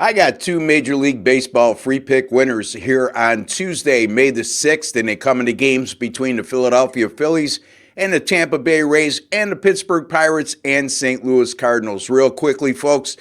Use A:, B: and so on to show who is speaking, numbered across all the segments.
A: I got two Major League Baseball free pick winners here on Tuesday, May the 6th, and they come into games between the Philadelphia Phillies and the Tampa Bay Rays and the Pittsburgh Pirates and St. Louis Cardinals. Real quickly, folks,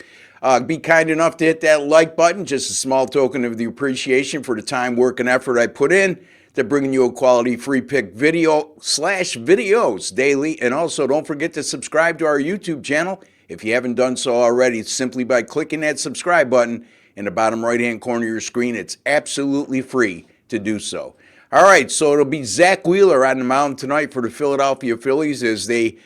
A: be kind enough to hit that like button, just a small token of the appreciation for the time, work, and effort I put in to bringing you a quality free pick video/videos daily. And also, don't forget to subscribe to our YouTube channel if you haven't done so already, simply by clicking that subscribe button in the bottom right-hand corner of your screen. It's absolutely free to do so. All right, so it'll be Zach Wheeler on the mound tonight for the Philadelphia Phillies as they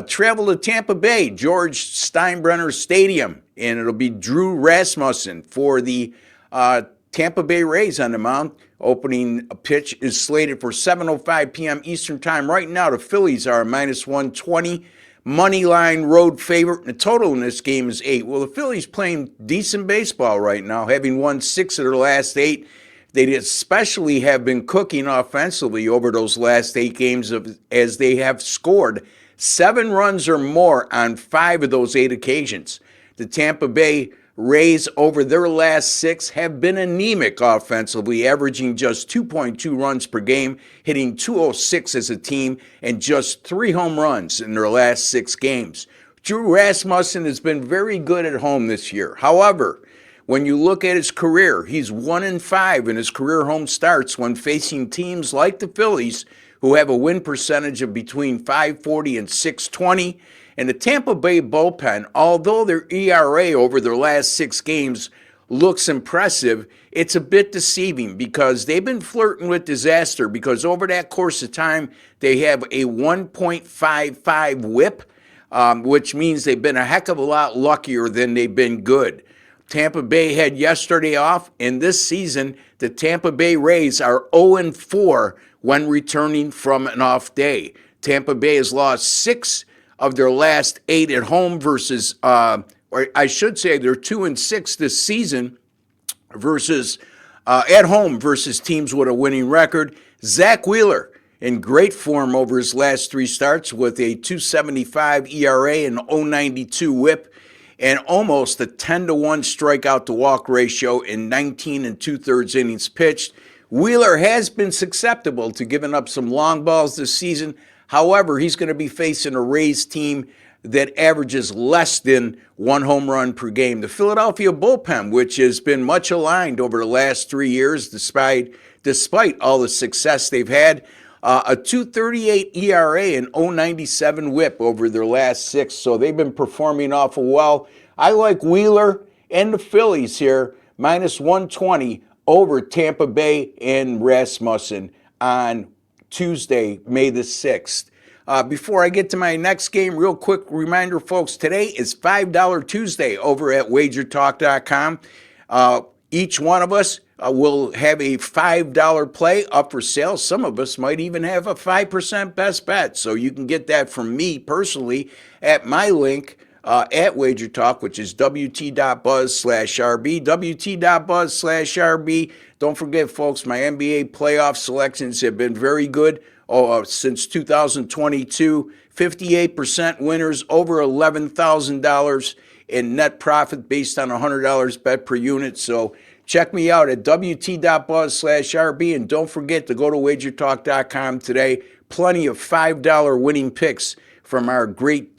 A: travel to Tampa Bay, George Steinbrenner Stadium, and it'll be Drew Rasmussen for the Tampa Bay Rays on the mound. Opening pitch is slated for 7:05 p.m. Eastern Time. Right now, the Phillies are minus 120. Money line road favorite, and the total in this game is 8. Well, the Phillies playing decent baseball right now, having won 6 of their last 8. They especially have been cooking offensively over those last 8 games as they have scored 7 runs or more on 5 of those 8 occasions. The Tampa Bay Rays over their last 6 have been anemic offensively, averaging just 2.2 runs per game, hitting .206 as a team, and just 3 home runs in their last 6 games. Drew Rasmussen has been very good at home this year. However, when you look at his career, he's 1-5 in his career home starts when facing teams like the Phillies, who have a win percentage of between .540 and .620. And the Tampa Bay bullpen, although their ERA over their last 6 games looks impressive, it's a bit deceiving because they've been flirting with disaster because over that course of time, they have a 1.55 whip, which means they've been a heck of a lot luckier than they've been good. Tampa Bay had yesterday off, and this season, the Tampa Bay Rays are 0-4 when returning from an off day. Tampa Bay has lost 6 of their last 8 at home versus, or I should say they're 2-6 this season versus at home versus teams with a winning record. Zach Wheeler in great form over his last 3 starts with a .275 ERA and .092 whip and almost a 10-to-1 strikeout to walk ratio in 19 2/3 innings pitched. Wheeler has been susceptible to giving up some long balls this season. However, he's going to be facing a Rays team that averages less than 1 home run per game. The Philadelphia bullpen, which has been much aligned over the last 3 years, despite all the success they've had, a .238 ERA and .097 whip over their last 6. So they've been performing awful well. I like Wheeler and the Phillies here, minus 120 over Tampa Bay and Rasmussen on Tuesday, May the 6th. Before I get to my next game, real quick reminder, folks, today is $5 Tuesday over at WagerTalk.com. Each one of us will have a $5 play up for sale. Some of us might even have a 5% best bet. So you can get that from me personally at my link at WagerTalk, which is wt.buzz/RB, wt.buzz/RB. Don't forget, folks, my NBA playoff selections have been very good since 2022. 58% winners, over $11,000 in net profit based on $100 bet per unit. So check me out at wt.buzz/RB, and don't forget to go to WagerTalk.com today. Plenty of $5 winning picks from our great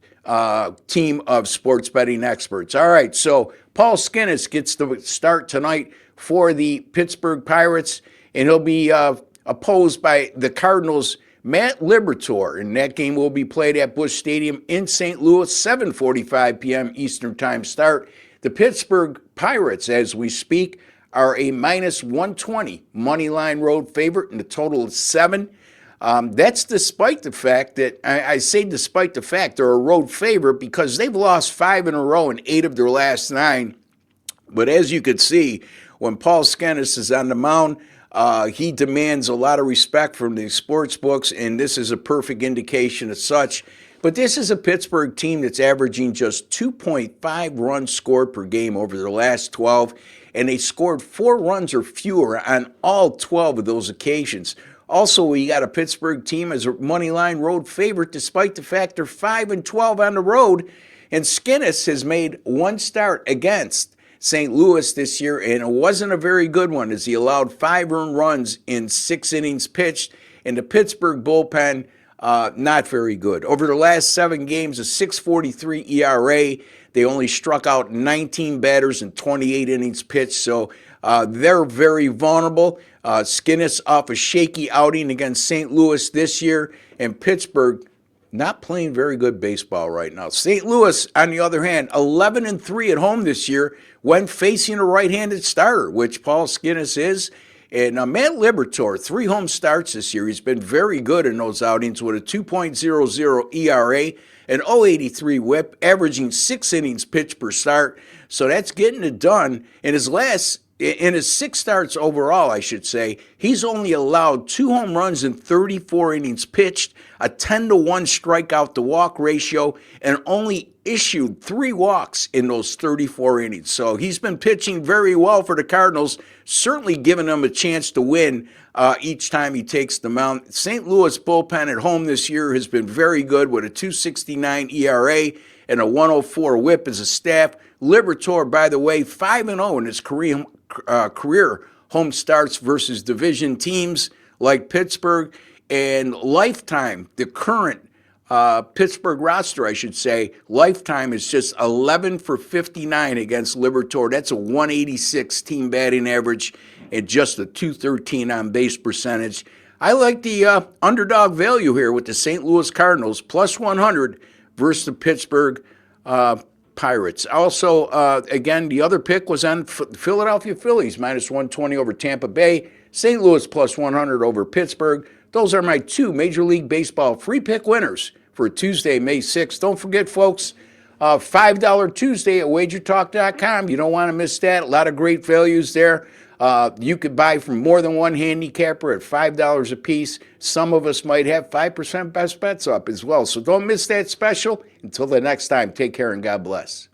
A: team of sports betting experts. All right, so Paul Skenes gets the start tonight for the Pittsburgh Pirates, and he'll be opposed by the Cardinals' Matt Liberatore, and that game will be played at Busch Stadium in St. Louis, 7:45 p.m. Eastern Time start. The Pittsburgh Pirates, as we speak, are a minus 120 money line road favorite, and the total is 7. That's despite the fact that, I say despite the fact they're a road favorite because they've lost 5 in a row in 8 of their last 9. But as you could see, when Paul Skenes is on the mound, he demands a lot of respect from the sports books, and this is a perfect indication of such. But this is a Pittsburgh team that's averaging just 2.5 runs scored per game over their last 12, and they scored 4 runs or fewer on all 12 of those occasions. Also, we got a Pittsburgh team as a money line road favorite, despite the fact they're 5-12 on the road. And Skenes has made 1 start against St. Louis this year, and it wasn't a very good one as he allowed 5 earned runs in 6 innings pitched. And the Pittsburgh bullpen, not very good. Over the last 7 games, a 6.43 ERA. They only struck out 19 batters in 28 innings pitched, so they're very vulnerable. Skinnis off a shaky outing against St. Louis this year, and Pittsburgh not playing very good baseball right now. St. Louis, on the other hand, 11-3 at home this year when facing a right-handed starter, which Paul Skinnis is. And Matt Liberatore, 3 home starts this year. He's been very good in those outings with a 2.00 ERA, an 0.83 whip, averaging 6 innings pitched per start. So that's getting it done. In his 6 starts overall, I should say, he's only allowed 2 home runs in 34 innings pitched, a 10-to-1 strikeout to walk ratio, and only issued 3 walks in those 34 innings. So he's been pitching very well for the Cardinals, certainly giving them a chance to win each time he takes the mound. St. Louis bullpen at home this year has been very good with a 2.69 ERA and a 1.04 whip as a staff. Liberatore, by the way, 5-0 in his career home starts versus division teams like Pittsburgh. And lifetime, the current Pittsburgh roster, I should say, lifetime is just 11 for 59 against Liberatore. That's a 186 team batting average and just a 213 on base percentage. I like the underdog value here with the St. Louis Cardinals, plus 100 versus the Pittsburgh Pirates. Also, again, the other pick was on Philadelphia Phillies, minus 120 over Tampa Bay. St. Louis plus 100 over Pittsburgh. Those are my 2 Major League Baseball free pick winners for Tuesday, May 6th. Don't forget, folks, $5 Tuesday at WagerTalk.com. You don't want to miss that. A lot of great values there. You could buy from more than one handicapper at $5 a piece. Some of us might have 5% best bets up as well. So don't miss that special. Until the next time, take care and God bless.